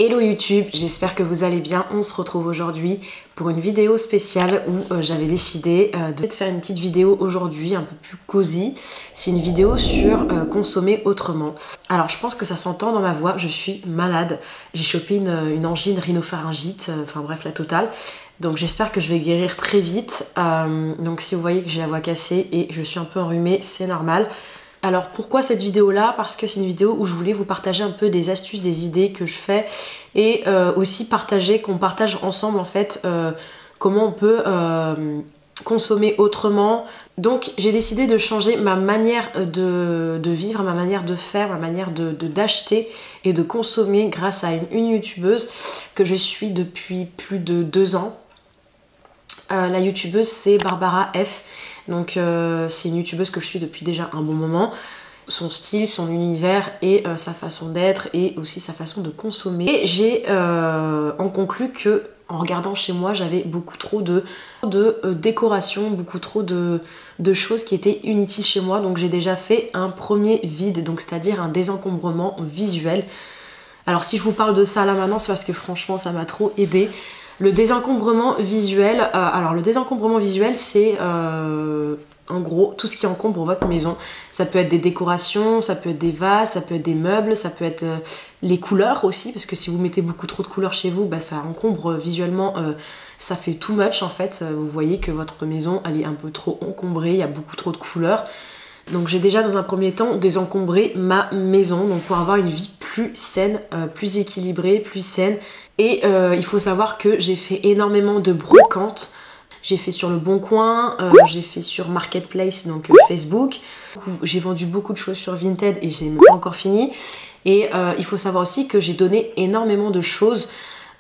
Hello YouTube, j'espère que vous allez bien. On se retrouve aujourd'hui pour une vidéo spéciale où j'avais décidé de faire une petite vidéo aujourd'hui un peu plus cosy. C'est une vidéo sur consommer autrement. Alors je pense que ça s'entend dans ma voix, je suis malade. J'ai chopé une angine rhinopharyngite, enfin bref la totale. Donc j'espère que je vais guérir très vite. Donc si vous voyez que j'ai la voix cassée et je suis un peu enrhumée, c'est normal. Alors pourquoi cette vidéo là? Parce que c'est une vidéo où je voulais vous partager un peu des astuces, des idées que je fais et aussi qu'on partage ensemble en fait comment on peut consommer autrement. Donc j'ai décidé de changer ma manière de vivre, ma manière de faire, ma manière d'acheter et de consommer grâce à une youtubeuse que je suis depuis plus de 2 ans. La youtubeuse c'est Barbara F. Donc c'est une youtubeuse que je suis depuis déjà un bon moment. Son style, son univers et sa façon d'être et aussi sa façon de consommer. Et j'ai en conclu que en regardant chez moi, j'avais beaucoup trop de décoration, beaucoup trop de choses qui étaient inutiles chez moi. Donc j'ai déjà fait un premier vide, donc c'est-à-dire un désencombrement visuel. Alors si je vous parle de ça là maintenant, c'est parce que franchement ça m'a trop aidé. Le désencombrement visuel, c'est en gros tout ce qui encombre votre maison. Ça peut être des décorations, ça peut être des vases, ça peut être des meubles, ça peut être les couleurs aussi, parce que si vous mettez beaucoup trop de couleurs chez vous, bah, ça encombre visuellement, ça fait too much en fait. Vous voyez que votre maison elle est un peu trop encombrée, il y a beaucoup trop de couleurs. Donc j'ai déjà dans un premier temps désencombré ma maison, donc pour avoir une vie plus saine, plus équilibrée, plus saine. Et il faut savoir que j'ai fait énormément de brocantes. J'ai fait sur le Bon Coin, j'ai fait sur Marketplace, donc Facebook. J'ai vendu beaucoup de choses sur Vinted et j'ai même pas encore fini. Et il faut savoir aussi que j'ai donné énormément de choses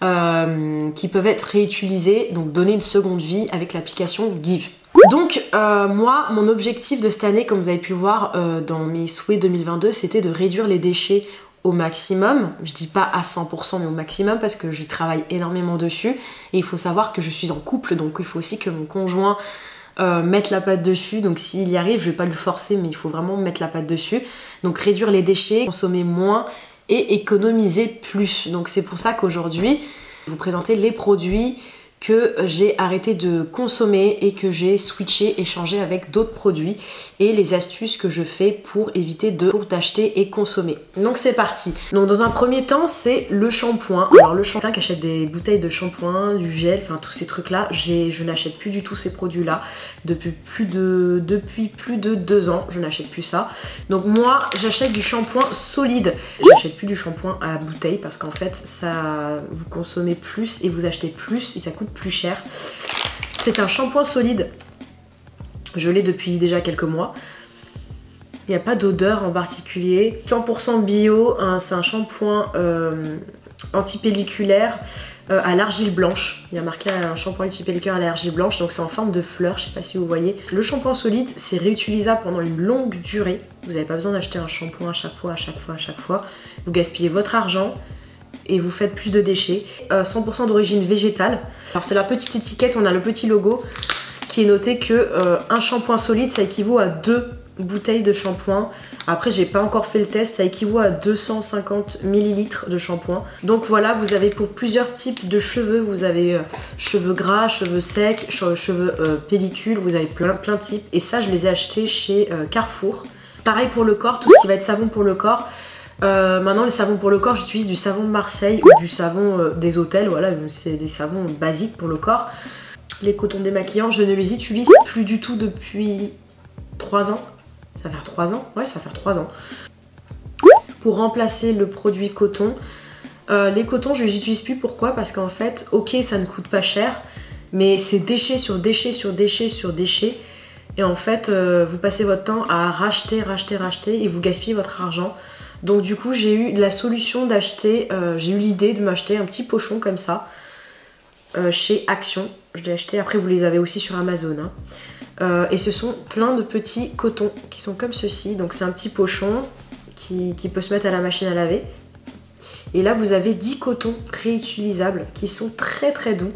qui peuvent être réutilisées, donc donner une seconde vie avec l'application Give. Donc moi, mon objectif de cette année, comme vous avez pu le voir dans mes souhaits 2022, c'était de réduire les déchets au maximum. Je dis pas à 100% mais au maximum parce que j'y travaille énormément dessus. Et il faut savoir que je suis en couple, donc il faut aussi que mon conjoint mette la patte dessus. Donc s'il y arrive, je vais pas le forcer, mais il faut vraiment mettre la patte dessus. Donc réduire les déchets, consommer moins et économiser plus. Donc c'est pour ça qu'aujourd'hui, je vais vous présenter les produits que j'ai arrêté de consommer et que j'ai switché et changé avec d'autres produits et les astuces que je fais pour éviter d'acheter et consommer. Donc c'est parti. Donc dans un premier temps, c'est le shampoing. Alors le shampoing qui achète des bouteilles de shampoing, du gel, enfin tous ces trucs là, je n'achète plus du tout ces produits là depuis plus de 2 ans, je n'achète plus ça. Donc moi j'achète du shampoing solide. J'achète plus du shampoing à bouteille parce qu'en fait ça vous consommez plus et vous achetez plus et ça coûte plus cher. C'est un shampoing solide. Je l'ai depuis déjà quelques mois. Il n'y a pas d'odeur en particulier. 100% bio, hein, c'est un shampoing antipelliculaire à l'argile blanche. Il y a marqué un shampoing antipelliculaire à l'argile blanche, donc c'est en forme de fleur, je sais pas si vous voyez. Le shampoing solide, c'est réutilisable pendant une longue durée. Vous n'avez pas besoin d'acheter un shampoing à chaque fois. Vous gaspillez votre argent et vous faites plus de déchets. 100% d'origine végétale. Alors c'est la petite étiquette, on a le petit logo qui est noté que un shampoing solide ça équivaut à 2 bouteilles de shampoing. Après j'ai pas encore fait le test, ça équivaut à 250 ml de shampoing. Donc voilà, vous avez pour plusieurs types de cheveux, vous avez cheveux gras, cheveux secs, cheveux pellicule, vous avez plein de types. Et ça je les ai achetés chez Carrefour. Pareil pour le corps, tout ce qui va être savon pour le corps. Maintenant les savons pour le corps, j'utilise du savon de Marseille ou du savon des hôtels, voilà, c'est des savons basiques pour le corps. Les cotons démaquillants, je ne les utilise plus du tout depuis 3 ans. Ça va faire 3 ans? Ouais, ça va faire 3 ans. Pour remplacer le produit coton, les cotons je les utilise plus, pourquoi? Parce qu'en fait, ok ça ne coûte pas cher, mais c'est déchet sur déchet sur déchet sur déchet. Et en fait, vous passez votre temps à racheter et vous gaspillez votre argent. Donc du coup j'ai eu la solution d'acheter, j'ai eu l'idée de m'acheter un petit pochon comme ça chez Action. Je l'ai acheté, après vous les avez aussi sur Amazon hein. Et ce sont plein de petits cotons qui sont comme ceci. Donc c'est un petit pochon qui peut se mettre à la machine à laver. Et là vous avez 10 cotons réutilisables qui sont très doux.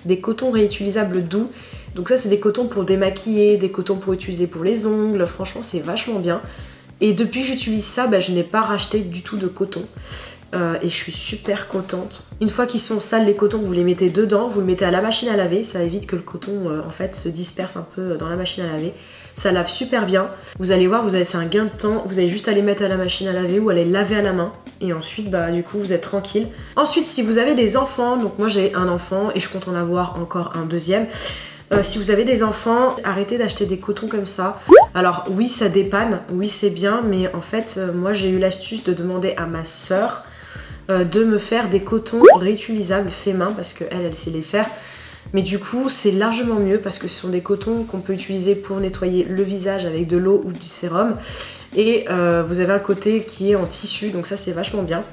Des cotons réutilisables doux. Donc ça c'est des cotons pour démaquiller, des cotons pour utiliser pour les ongles. Franchement c'est vachement bien. Et depuis que j'utilise ça, je n'ai pas racheté du tout de coton. et je suis super contente. Une fois qu'ils sont sales les cotons, vous les mettez dedans, vous le mettez à la machine à laver, ça évite que le coton en fait se disperse un peu dans la machine à laver. Ça lave super bien. Vous allez voir, c'est un gain de temps. Vous avez juste à les mettre à la machine à laver ou à les laver à la main. Et ensuite, bah du coup, vous êtes tranquille. Ensuite, si vous avez des enfants, donc moi j'ai un enfant et je compte en avoir encore un deuxième. Si vous avez des enfants, arrêtez d'acheter des cotons comme ça. Alors oui, ça dépanne, oui c'est bien, mais en fait, moi j'ai eu l'astuce de demander à ma soeur de me faire des cotons réutilisables fait main parce qu'elle, elle sait les faire. Mais du coup, c'est largement mieux parce que ce sont des cotons qu'on peut utiliser pour nettoyer le visage avec de l'eau ou du sérum. Et vous avez un côté qui est en tissu, donc ça c'est vachement bien.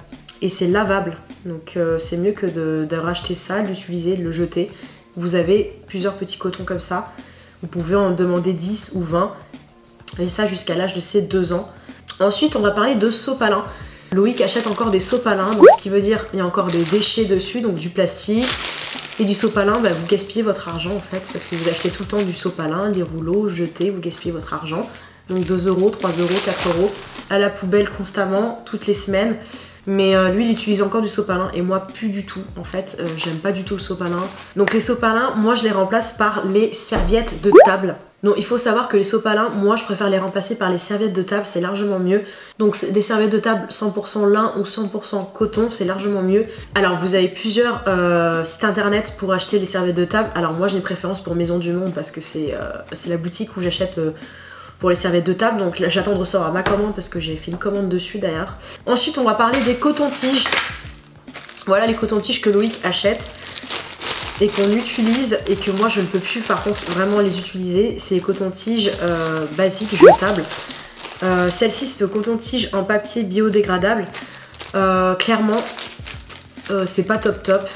Et c'est lavable, donc c'est mieux que de racheter ça, d'utiliser, de le jeter. Vous avez plusieurs petits cotons comme ça. Vous pouvez en demander 10 ou 20. Et ça jusqu'à l'âge de ses 2 ans. Ensuite, on va parler de sopalin. Loïc achète encore des sopalins, donc ce qui veut dire qu'il y a encore des déchets dessus, donc du plastique. Et du sopalin, bah, vous gaspillez votre argent en fait, parce que vous achetez tout le temps du sopalin, des rouleaux, jetez, vous gaspillez votre argent. Donc 2 €, 3 €, 4 € à la poubelle constamment, toutes les semaines. Mais lui, il utilise encore du sopalin et moi, plus du tout. En fait, j'aime pas du tout le sopalin. Donc les sopalins, moi, je les remplace par les serviettes de table. Donc il faut savoir que les sopalins, moi, je préfère les remplacer par les serviettes de table, c'est largement mieux. Donc des serviettes de table 100% lin ou 100% coton, c'est largement mieux. Alors vous avez plusieurs sites internet pour acheter les serviettes de table. Alors moi, j'ai une préférence pour Maison du Monde parce que c'est la boutique où j'achète... pour les serviettes de table, donc là j'attends de recevoir ma commande parce que j'ai fait une commande dessus d'ailleurs. Ensuite on va parler des cotons-tiges. Voilà les cotons-tiges que Loïc achète et qu'on utilise et que moi je ne peux plus par contre vraiment les utiliser. C'est les cotons-tiges basiques jetables. Celle-ci c'est le coton-tige en papier biodégradable. Clairement c'est pas top top.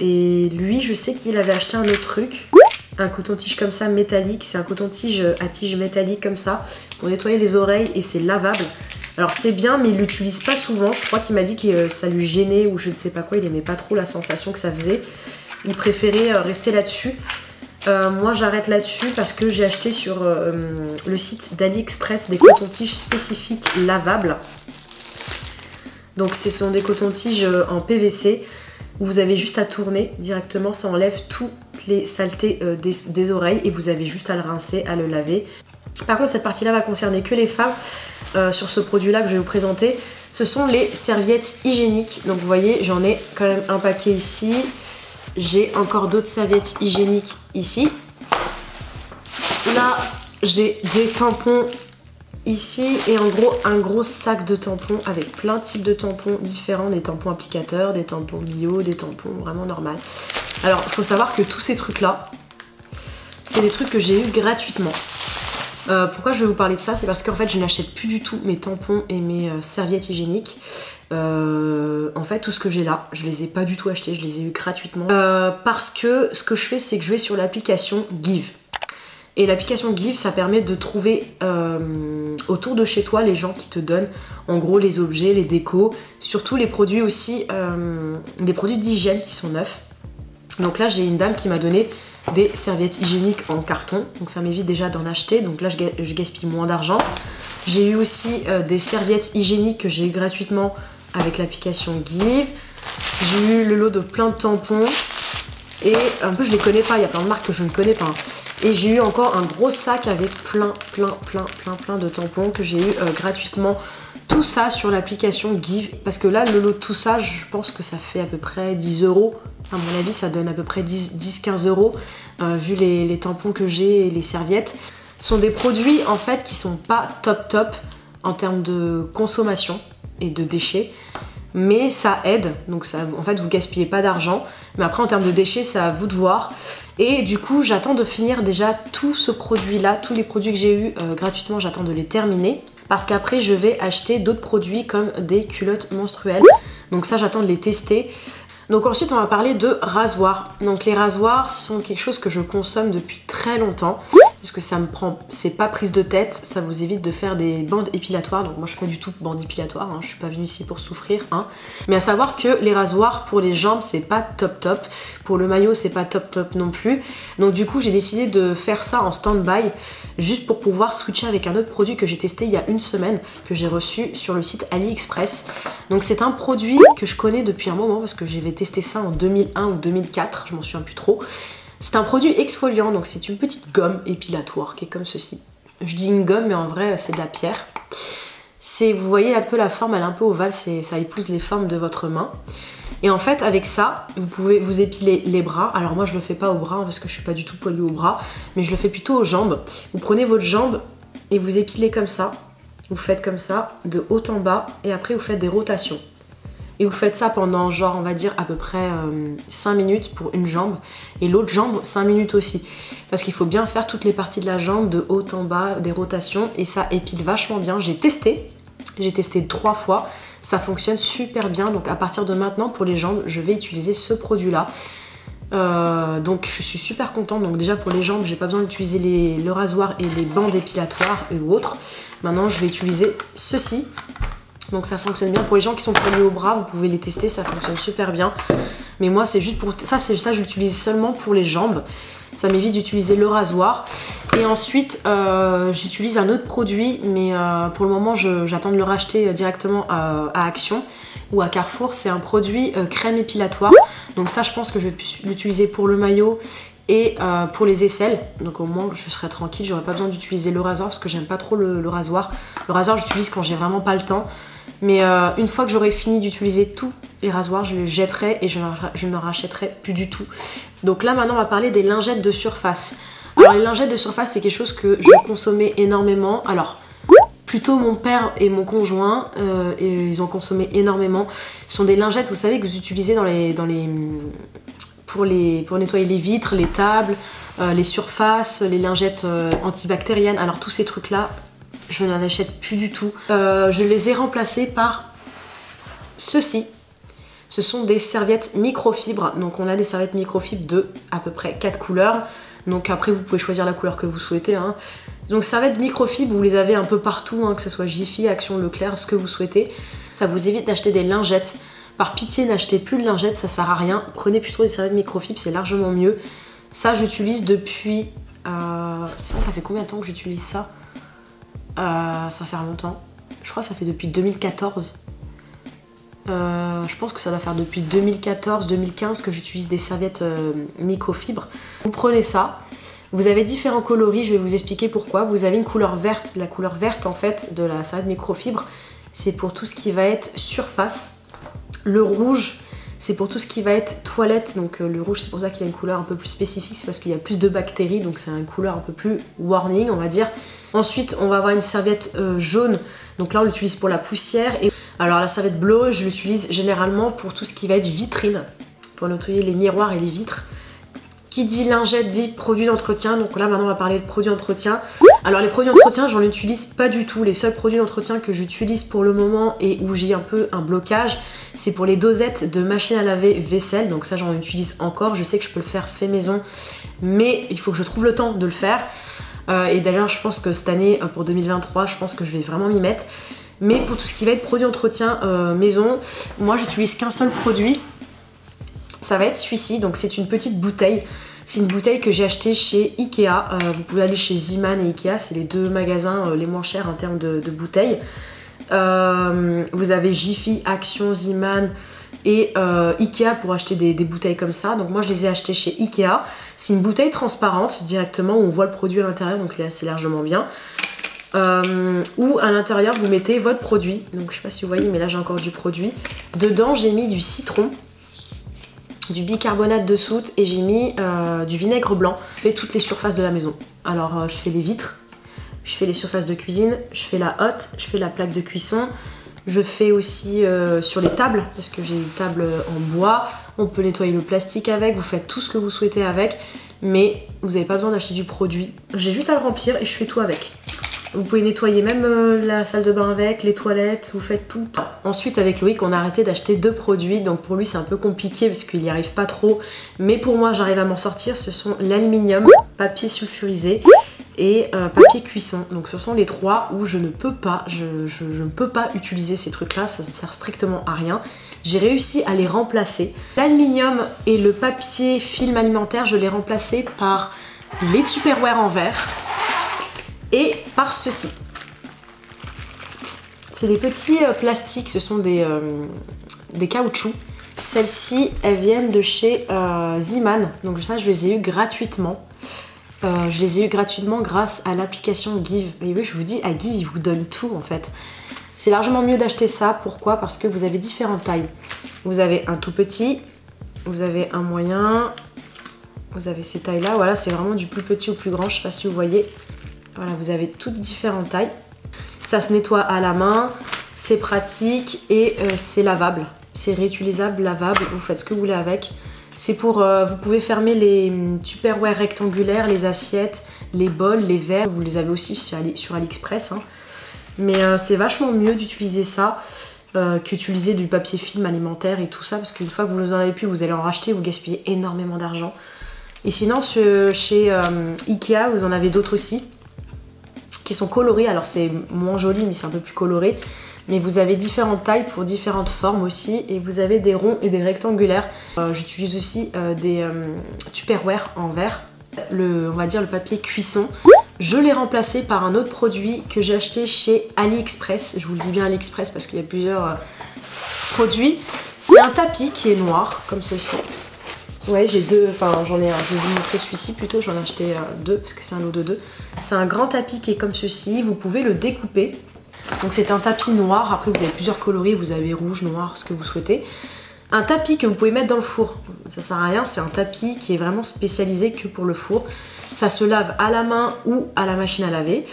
Et lui je sais qu'il avait acheté un autre truc. Un coton-tige comme ça métallique, c'est un coton-tige à tige métallique comme ça pour nettoyer les oreilles et c'est lavable. Alors c'est bien mais il l'utilise pas souvent, je crois qu'il m'a dit que ça lui gênait ou je ne sais pas quoi, il aimait pas trop la sensation que ça faisait. Il préférait rester là-dessus. Moi j'arrête là-dessus parce que j'ai acheté sur le site d'AliExpress des cotons-tiges spécifiques lavables. Donc ce sont des cotons-tiges en PVC où vous avez juste à tourner directement, ça enlève toutes les saletés des oreilles et vous avez juste à le rincer, à le laver. Par contre cette partie-là va concerner que les femmes. Sur ce produit-là que je vais vous présenter, ce sont les serviettes hygiéniques. Donc vous voyez, j'en ai quand même un paquet ici. J'ai encore d'autres serviettes hygiéniques ici. Là, j'ai des tampons ici et en gros un gros sac de tampons avec plein de types de tampons différents, des tampons applicateurs, des tampons bio, des tampons vraiment normaux. Alors il faut savoir que tous ces trucs là, c'est des trucs que j'ai eu gratuitement. Pourquoi je vais vous parler de ça? C'est parce qu'en fait je n'achète plus du tout mes tampons et mes serviettes hygiéniques. En fait tout ce que j'ai là, je les ai pas du tout achetés, je les ai eu gratuitement. Parce que ce que je fais c'est que je vais sur l'application Give. Et l'application Give, ça permet de trouver autour de chez toi les gens qui te donnent en gros les objets, les décos, surtout les produits aussi, des produits d'hygiène qui sont neufs. Donc là j'ai une dame qui m'a donné des serviettes hygiéniques en carton, donc ça m'évite déjà d'en acheter, donc là je gaspille moins d'argent. J'ai eu aussi des serviettes hygiéniques que j'ai eu gratuitement avec l'application Give. J'ai eu le lot de plein de tampons et un peu je les connais pas, il y a plein de marques que je ne connais pas. Et j'ai eu encore un gros sac avec plein de tampons que j'ai eu gratuitement. Tout ça sur l'application Give. Parce que là, le lot de tout ça, je pense que ça fait à peu près 10 €. À mon avis, ça donne à peu près 10-15 € vu les tampons que j'ai et les serviettes. Ce sont des produits en fait qui sont pas top en termes de consommation et de déchets. Mais ça aide, donc ça, en fait vous gaspillez pas d'argent, mais après en termes de déchets c'est à vous de voir. Et du coup j'attends de finir déjà tout ce produit là, tous les produits que j'ai eu gratuitement, j'attends de les terminer. Parce qu'après je vais acheter d'autres produits comme des culottes menstruelles, donc ça j'attends de les tester. Donc ensuite on va parler de rasoirs. Donc les rasoirs sont quelque chose que je consomme depuis très longtemps. parce que ça me prend, c'est pas prise de tête, ça vous évite de faire des bandes épilatoires. Donc moi je suis pas du tout bande épilatoire, hein, je suis pas venue ici pour souffrir, hein. Mais à savoir que les rasoirs pour les jambes c'est pas top top, pour le maillot c'est pas top top non plus. Donc du coup j'ai décidé de faire ça en stand-by, juste pour pouvoir switcher avec un autre produit que j'ai testé il y a une semaine, que j'ai reçu sur le site AliExpress. Donc c'est un produit que je connais depuis un moment, parce que j'avais testé ça en 2001 ou 2004, je m'en souviens plus trop. C'est un produit exfoliant, donc c'est une petite gomme épilatoire qui est comme ceci. Je dis une gomme, mais en vrai c'est de la pierre. Vous voyez un peu la forme, elle est un peu ovale, ça épouse les formes de votre main. Et en fait avec ça, vous pouvez vous épiler les bras. Alors moi je le fais pas aux bras, hein, parce que je suis pas du tout poilue aux bras, mais je le fais plutôt aux jambes. Vous prenez votre jambe et vous épilez comme ça. Vous faites comme ça, de haut en bas, et après vous faites des rotations. Et vous faites ça pendant genre on va dire à peu près 5 minutes pour une jambe, et l'autre jambe 5 minutes aussi, parce qu'il faut bien faire toutes les parties de la jambe de haut en bas, des rotations, et ça épile vachement bien. J'ai testé 3 fois, ça fonctionne super bien. Donc à partir de maintenant pour les jambes je vais utiliser ce produit là. Donc je suis super contente. Donc déjà pour les jambes j'ai pas besoin d'utiliser le rasoir et les bandes épilatoires ou autres. Maintenant je vais utiliser ceci. Donc ça fonctionne bien pour les gens qui sont poignés au bras, vous pouvez les tester, ça fonctionne super bien. Mais moi c'est juste pour ça, je l'utilise seulement pour les jambes. Ça m'évite d'utiliser le rasoir. Et ensuite j'utilise un autre produit, mais pour le moment j'attends de le racheter directement à Action ou à Carrefour. C'est un produit crème épilatoire. Donc ça je pense que je vais l'utiliser pour le maillot et pour les aisselles. Donc au moins je serai tranquille, j'aurai pas besoin d'utiliser le rasoir parce que j'aime pas trop le rasoir. Le rasoir j'utilise quand j'ai vraiment pas le temps. Mais une fois que j'aurai fini d'utiliser tous les rasoirs, je les jetterai et je ne rachèterai plus du tout. Donc là maintenant on va parler des lingettes de surface. Alors les lingettes de surface c'est quelque chose que je consommais énormément. Alors plutôt mon père et mon conjoint, et ils ont consommé énormément. Ce sont des lingettes, vous savez, que vous utilisez pour nettoyer les vitres, les tables, les surfaces, les lingettes antibactériennes. Alors tous ces trucs là, je n'en achète plus du tout. Je les ai remplacés par ceci. Ce sont des serviettes microfibres. Donc on a des serviettes microfibres de à peu près 4 couleurs. Donc après vous pouvez choisir la couleur que vous souhaitez, hein. Donc serviettes microfibres, vous les avez un peu partout, hein, que ce soit Jiffy, Action, Leclerc, ce que vous souhaitez. Ça vous évite d'acheter des lingettes. Par pitié, n'achetez plus de lingettes, ça sert à rien. Prenez plutôt des serviettes microfibres, c'est largement mieux. Ça j'utilise depuis... ça fait combien de temps que j'utilise ça? Ça fait longtemps. Je crois que ça fait depuis 2014. Je pense que ça doit faire depuis 2014-2015 que j'utilise des serviettes microfibres. Vous prenez ça, vous avez différents coloris, je vais vous expliquer pourquoi. Vous avez une couleur verte, la couleur verte en fait de la serviette microfibre, c'est pour tout ce qui va être surface. Le rouge, c'est pour tout ce qui va être toilette, donc le rouge c'est pour ça qu'il a une couleur un peu plus spécifique, c'est parce qu'il y a plus de bactéries, donc c'est une couleur un peu plus warning on va dire. Ensuite on va avoir une serviette jaune, donc là on l'utilise pour la poussière. Et alors la serviette bleue je l'utilise généralement pour tout ce qui va être vitrine, pour nettoyer les miroirs et les vitres. Qui dit lingette dit produit d'entretien, donc là maintenant on va parler de produits d'entretien. Alors les produits d'entretien j'en utilise pas du tout, les seuls produits d'entretien que j'utilise pour le moment et où j'ai un peu un blocage, c'est pour les dosettes de machine à laver vaisselle, donc ça j'en utilise encore, je sais que je peux le faire fait maison, mais il faut que je trouve le temps de le faire. Et d'ailleurs je pense que cette année, pour 2023, je pense que je vais vraiment m'y mettre. Mais pour tout ce qui va être produit d'entretien maison, moi j'utilise qu'un seul produit, ça va être celui-ci, donc c'est une petite bouteille. C'est une bouteille que j'ai achetée chez Ikea. Vous pouvez aller chez Zeeman et Ikea, c'est les deux magasins les moins chers en termes de bouteilles. Vous avez Jiffy, Action, Zeeman et Ikea pour acheter des bouteilles comme ça. Donc moi je les ai achetées chez Ikea. C'est une bouteille transparente directement où on voit le produit à l'intérieur, donc là c'est largement bien. Où à l'intérieur vous mettez votre produit. Donc je sais pas si vous voyez, mais là j'ai encore du produit. Dedans j'ai mis du citron, du bicarbonate de soude et j'ai mis du vinaigre blanc. Je fais toutes les surfaces de la maison. Alors je fais les vitres, je fais les surfaces de cuisine, je fais la hotte, je fais la plaque de cuisson, je fais aussi sur les tables, parce que j'ai une table en bois, on peut nettoyer le plastique avec, vous faites tout ce que vous souhaitez avec, mais vous n'avez pas besoin d'acheter du produit. J'ai juste à le remplir et je fais tout avec. Vous pouvez nettoyer même la salle de bain avec, les toilettes, vous faites tout. Ensuite avec Loïc on a arrêté d'acheter 2 produits, donc pour lui c'est un peu compliqué parce qu'il n'y arrive pas trop. Mais pour moi j'arrive à m'en sortir, ce sont l'aluminium, papier sulfurisé et papier cuisson. Donc ce sont les trois où je ne peux pas, je ne peux pas utiliser ces trucs-là, ça ne sert strictement à rien. J'ai réussi à les remplacer. L'aluminium et le papier film alimentaire, je l'ai remplacé par les Tupperware en verre et par ceci. C'est des petits plastiques, ce sont des caoutchoucs. Celles-ci, elles viennent de chez Zeeman, donc ça je les ai eu gratuitement. Je les ai eu gratuitement grâce à l'application Give. Et oui, je vous dis, à Give, ils vous donnent tout en fait. C'est largement mieux d'acheter ça. Pourquoi? Parce que vous avez différentes tailles. Vous avez un tout petit, vous avez un moyen, vous avez ces tailles-là. Voilà, c'est vraiment du plus petit au plus grand. Je sais pas si vous voyez. Voilà, vous avez toutes différentes tailles. Ça se nettoie à la main, c'est pratique et c'est lavable. C'est réutilisable, lavable, vous faites ce que vous voulez avec. C'est pour, vous pouvez fermer les Tupperware rectangulaires, les assiettes, les bols, les verres. Vous les avez aussi sur AliExpress. Hein. Mais c'est vachement mieux d'utiliser ça qu'utiliser du papier film alimentaire et tout ça. Parce qu'une fois que vous en avez plus, vous allez en racheter, vous gaspillez énormément d'argent. Et sinon, chez Ikea, vous en avez d'autres aussi qui sont colorés. Alors c'est moins joli, mais c'est un peu plus coloré. Mais vous avez différentes tailles pour différentes formes aussi. Et vous avez des ronds et des rectangulaires. J'utilise aussi des Tupperware en verre. On va dire le papier cuisson. Je l'ai remplacé par un autre produit que j'ai acheté chez AliExpress. Je vous le dis bien AliExpress parce qu'il y a plusieurs produits. C'est un tapis qui est noir, comme ceci. Ouais, j'ai deux, enfin j'en ai un, je vais vous montrer celui-ci plutôt, j'en ai acheté deux parce que c'est un lot de deux. C'est un grand tapis qui est comme ceci, vous pouvez le découper. Donc c'est un tapis noir, après vous avez plusieurs coloris, vous avez rouge, noir, ce que vous souhaitez. Un tapis que vous pouvez mettre dans le four, ça sert à rien, c'est un tapis qui est vraiment spécialisé que pour le four. Ça se lave à la main ou à la machine à laver.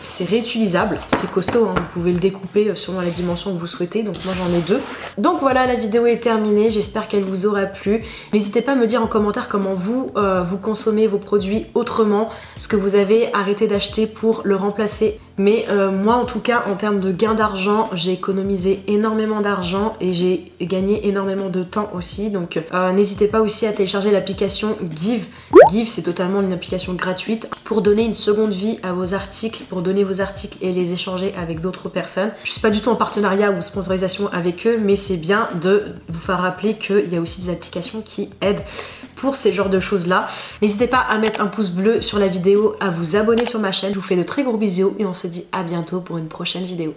C'est réutilisable, c'est costaud, hein. Vous pouvez le découper selon la dimension que vous souhaitez. Donc moi j'en ai deux. Donc voilà, la vidéo est terminée, j'espère qu'elle vous aura plu. N'hésitez pas à me dire en commentaire comment vous consommez vos produits autrement, ce que vous avez arrêté d'acheter pour le remplacer. Mais moi en tout cas, en termes de gain d'argent, j'ai économisé énormément d'argent et j'ai gagné énormément de temps aussi. Donc n'hésitez pas aussi à télécharger l'application Give. Give, c'est totalement une application gratuite pour donner une seconde vie à vos articles, pour donner vos articles et les échanger avec d'autres personnes. Je suis pas du tout en partenariat ou sponsorisation avec eux, mais c'est bien de vous faire rappeler qu'il y a aussi des applications qui aident pour ces genres de choses là. N'hésitez pas à mettre un pouce bleu sur la vidéo, à vous abonner sur ma chaîne. Je vous fais de très gros bisous et on se dit à bientôt pour une prochaine vidéo.